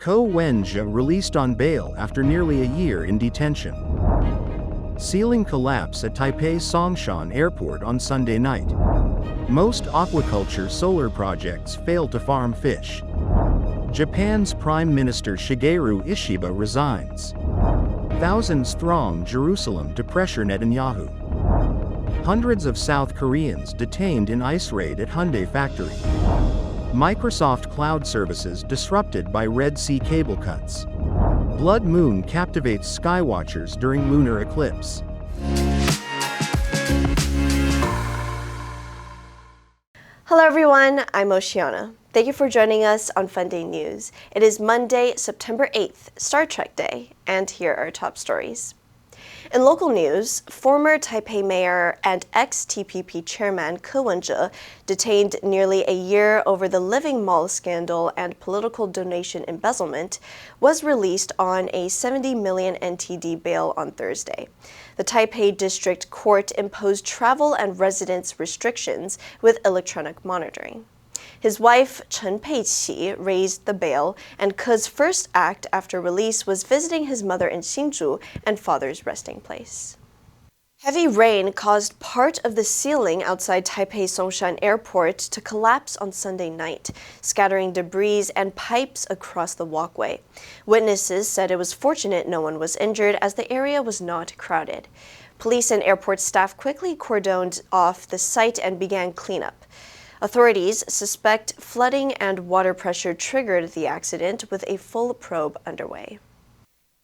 Wen-je released on bail after nearly a year in detention. Ceiling collapse at Taipei Songshan Airport on Sunday night. Most aquaculture-solar projects fail to farm fish. Japan's Prime Minister Shigeru Ishiba resigns. Thousands throng Jerusalem to pressure Netanyahu. Hundreds of South Koreans detained in ICE raid at Hyundai factory. Microsoft Cloud services disrupted by Red Sea cable cuts. Blood moon captivates Skywatchers during lunar eclipse. Hello everyone, I'm Oceana. Thank you for joining us on FUNDAY News. It is Monday, September 8th, Star Trek Day, and here are our top stories. In local news, former Taipei mayor and ex-TPP chairman Wen-je, detained nearly a year over the Living Mall scandal and political donation embezzlement, was released on a 70 million NTD bail on Thursday. The Taipei District Court imposed travel and residence restrictions with electronic monitoring. His wife, Chen Peiqi, raised the bail, and Ke's first act after release was visiting his mother in Hsinchu and father's resting place. Heavy rain caused part of the ceiling outside Taipei Songshan Airport to collapse on Sunday night, scattering debris and pipes across the walkway. Witnesses said it was fortunate no one was injured as the area was not crowded. Police and airport staff quickly cordoned off the site and began cleanup. Authorities suspect flooding and water pressure triggered the accident, with a full probe underway.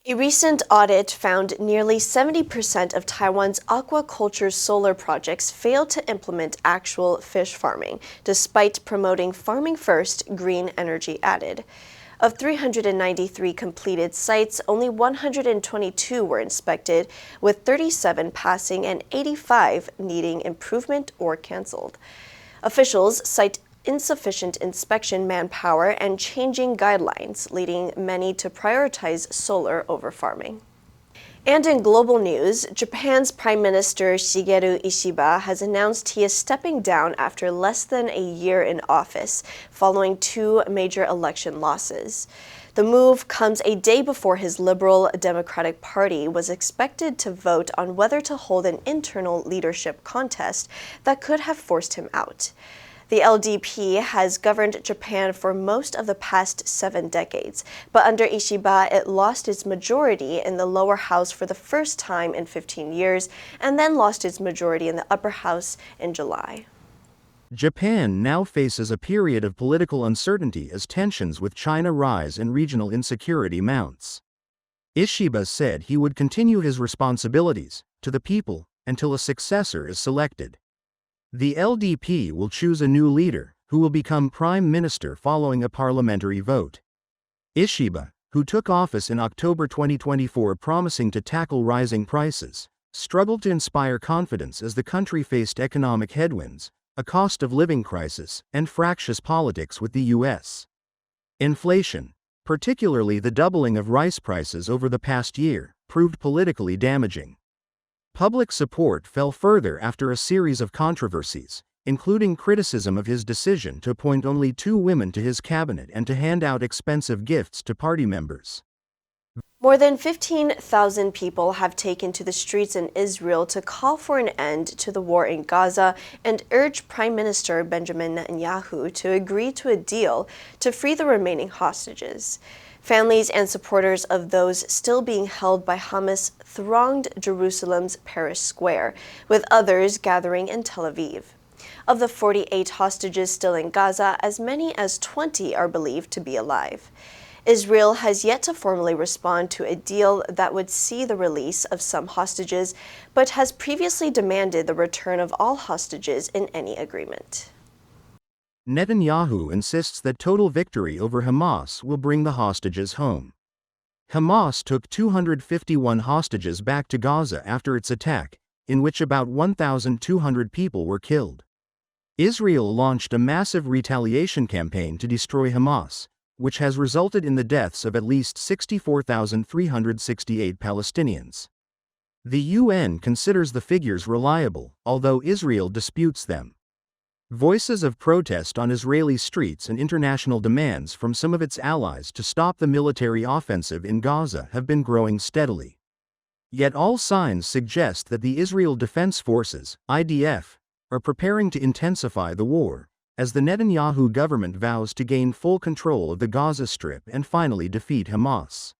A recent audit found nearly 70% of Taiwan's aquaculture-solar projects failed to implement actual fish farming, despite promoting farming first, green energy added. Of 393 completed sites, only 122 were inspected, with 37 passing and 85 needing improvement or canceled. Officials cite insufficient inspection manpower and changing guidelines, leading many to prioritize solar over farming. And in global news, Japan's Prime Minister Shigeru Ishiba has announced he is stepping down after less than a year in office, following two major election losses. The move comes a day before his Liberal Democratic Party was expected to vote on whether to hold an internal leadership contest that could have forced him out. The LDP has governed Japan for most of the past 7 decades, but under Ishiba, it lost its majority in the lower house for the first time in 15 years, and then lost its majority in the upper house in July. Japan now faces a period of political uncertainty as tensions with China rise and regional insecurity mounts. Ishiba said he would continue his responsibilities to the people until a successor is selected. The LDP will choose a new leader, who will become prime minister following a parliamentary vote. Ishiba, who took office in October 2024 promising to tackle rising prices, struggled to inspire confidence as the country faced economic headwinds, a cost of living crisis, and fractious politics with the U.S. Inflation, particularly the doubling of rice prices over the past year, proved politically damaging. Public support fell further after a series of controversies, including criticism of his decision to appoint only 2 women to his cabinet and to hand out expensive gifts to party members. More than 15,000 people have taken to the streets in Israel to call for an end to the war in Gaza and urge Prime Minister Benjamin Netanyahu to agree to a deal to free the remaining hostages. Families and supporters of those still being held by Hamas thronged Jerusalem's Parish Square, with others gathering in Tel Aviv. Of the 48 hostages still in Gaza, as many as 20 are believed to be alive. Israel has yet to formally respond to a deal that would see the release of some hostages, but has previously demanded the return of all hostages in any agreement. Netanyahu insists that total victory over Hamas will bring the hostages home. Hamas took 251 hostages back to Gaza after its attack, in which about 1,200 people were killed. Israel launched a massive retaliation campaign to destroy Hamas, which has resulted in the deaths of at least 64,368 Palestinians. The UN considers the figures reliable, although Israel disputes them. Voices of protest on Israeli streets and international demands from some of its allies to stop the military offensive in Gaza have been growing steadily. Yet all signs suggest that the Israel Defense Forces, IDF, are preparing to intensify the war, as the Netanyahu government vows to gain full control of the Gaza Strip and finally defeat Hamas.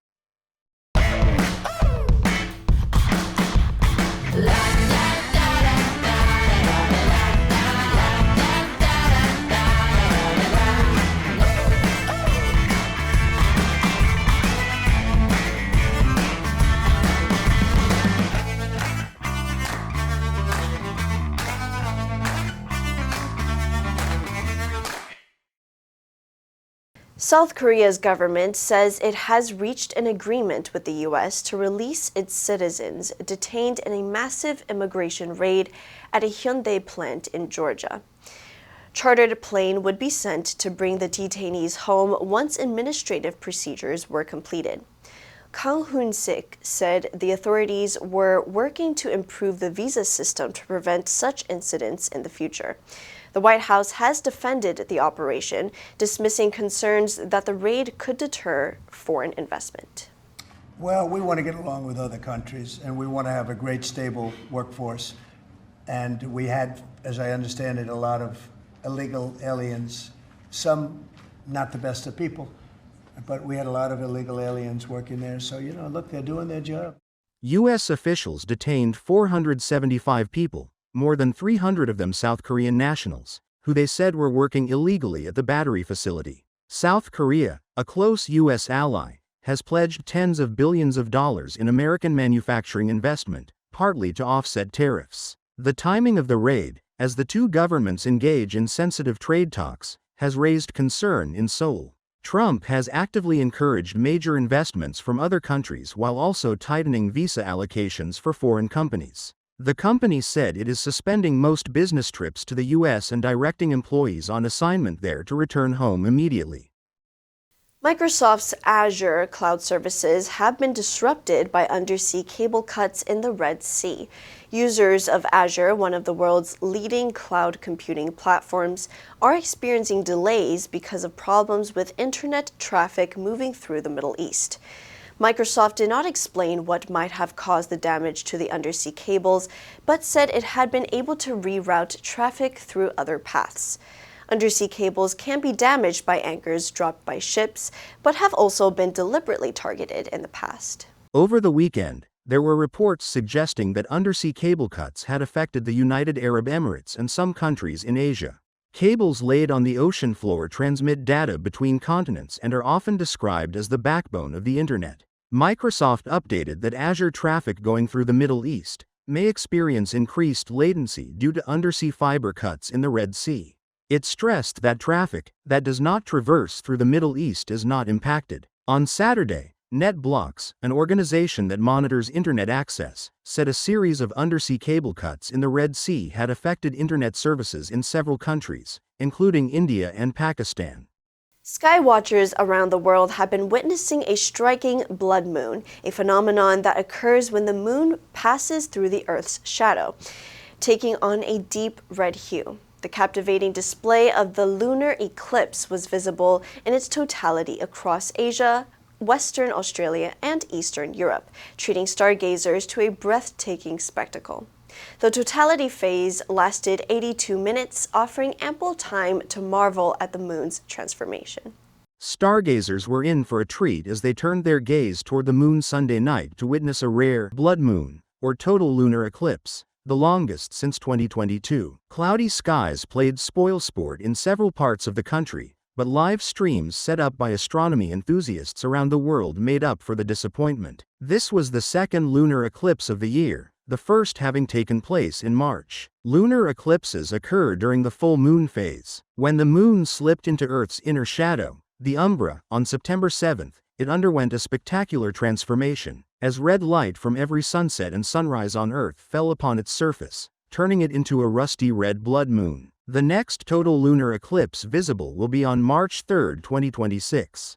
South Korea's government says it has reached an agreement with the U.S. to release its citizens detained in a massive immigration raid at a Hyundai plant in Georgia. Chartered plane would be sent to bring the detainees home once administrative procedures were completed. Kang Hoon-sik said the authorities were working to improve the visa system to prevent such incidents in the future. The White House has defended the operation, dismissing concerns that the raid could deter foreign investment. Well, we want to get along with other countries, and we want to have a great, stable workforce. And we had, as I understand it, a lot of illegal aliens, some not the best of people, but we had a lot of illegal aliens working there. So, look, they're doing their job. U.S. officials detained 475 people, more than 300 of them South Korean nationals, who they said were working illegally at the battery facility. South Korea, a close U.S. ally, has pledged tens of billions of dollars in American manufacturing investment, partly to offset tariffs. The timing of the raid, as the two governments engage in sensitive trade talks, has raised concern in Seoul. Trump has actively encouraged major investments from other countries while also tightening visa allocations for foreign companies. The company said it is suspending most business trips to the U.S. and directing employees on assignment there to return home immediately. Microsoft's Azure cloud services have been disrupted by undersea cable cuts in the Red Sea. Users of Azure, one of the world's leading cloud computing platforms, are experiencing delays because of problems with internet traffic moving through the Middle East. Microsoft did not explain what might have caused the damage to the undersea cables, but said it had been able to reroute traffic through other paths. Undersea cables can be damaged by anchors dropped by ships, but have also been deliberately targeted in the past. Over the weekend, there were reports suggesting that undersea cable cuts had affected the United Arab Emirates and some countries in Asia. Cables laid on the ocean floor transmit data between continents and are often described as the backbone of the Internet. Microsoft updated that Azure traffic going through the Middle East may experience increased latency due to undersea fiber cuts in the Red Sea. It stressed that traffic that does not traverse through the Middle East is not impacted. On Saturday, NetBlocks, an organization that monitors internet access, said a series of undersea cable cuts in the Red Sea had affected internet services in several countries, including India and Pakistan. Skywatchers around the world have been witnessing a striking blood moon, a phenomenon that occurs when the moon passes through the Earth's shadow, taking on a deep red hue. The captivating display of the lunar eclipse was visible in its totality across Asia, Western Australia, and Eastern Europe, treating stargazers to a breathtaking spectacle. The totality phase lasted 82 minutes, offering ample time to marvel at the moon's transformation. Stargazers were in for a treat as they turned their gaze toward the moon Sunday night to witness a rare blood moon, or total lunar eclipse, the longest since 2022. Cloudy skies played spoilsport in several parts of the country, but live streams set up by astronomy enthusiasts around the world made up for the disappointment. This was the second lunar eclipse of the year, the first having taken place in March. Lunar eclipses occur during the full moon phase. When the moon slipped into Earth's inner shadow, the umbra, on September 7th, it underwent a spectacular transformation, as red light from every sunset and sunrise on Earth fell upon its surface, turning it into a rusty red blood moon. The next total lunar eclipse visible will be on March 3, 2026.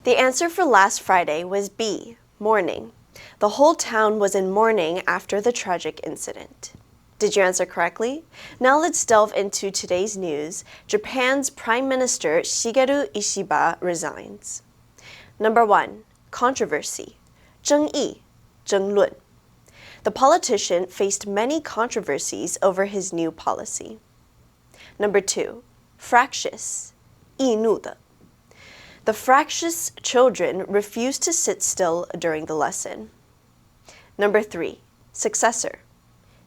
The answer for last Friday was B, mourning. The whole town was in mourning after the tragic incident. Did you answer correctly? Now let's delve into today's news. Japan's Prime Minister Shigeru Ishiba resigns. Number 1. Controversy. 争议, 争论. The politician faced many controversies over his new policy. Number 2. Fractious. 易怒的. The fractious children refused to sit still during the lesson. Number 3. Successor.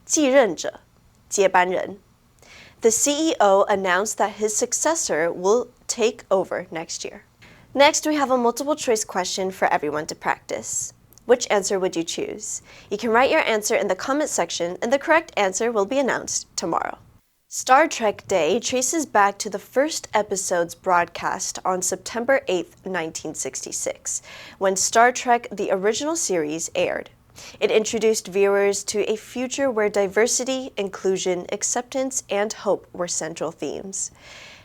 继任者, 接班人. The CEO announced that his successor will take over next year. Next, we have a multiple choice question for everyone to practice. Which answer would you choose? You can write your answer in the comment section, and the correct answer will be announced tomorrow. Star Trek Day traces back to the first episode's broadcast on September 8, 1966, when Star Trek the original series aired. It introduced viewers to a future where diversity, inclusion, acceptance, and hope were central themes.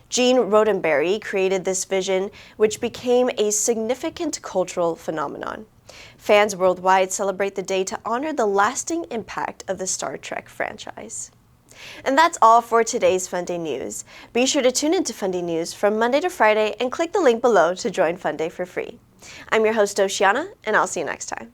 Gene Roddenberry created this vision, which became a significant cultural phenomenon. Fans worldwide celebrate the day to honor the lasting impact of the Star Trek franchise. And that's all for today's FUNDAY News. Be sure to tune into FUNDAY News from Monday to Friday and click the link below to join FUNDAY for free. I'm your host, Oceana, and I'll see you next time.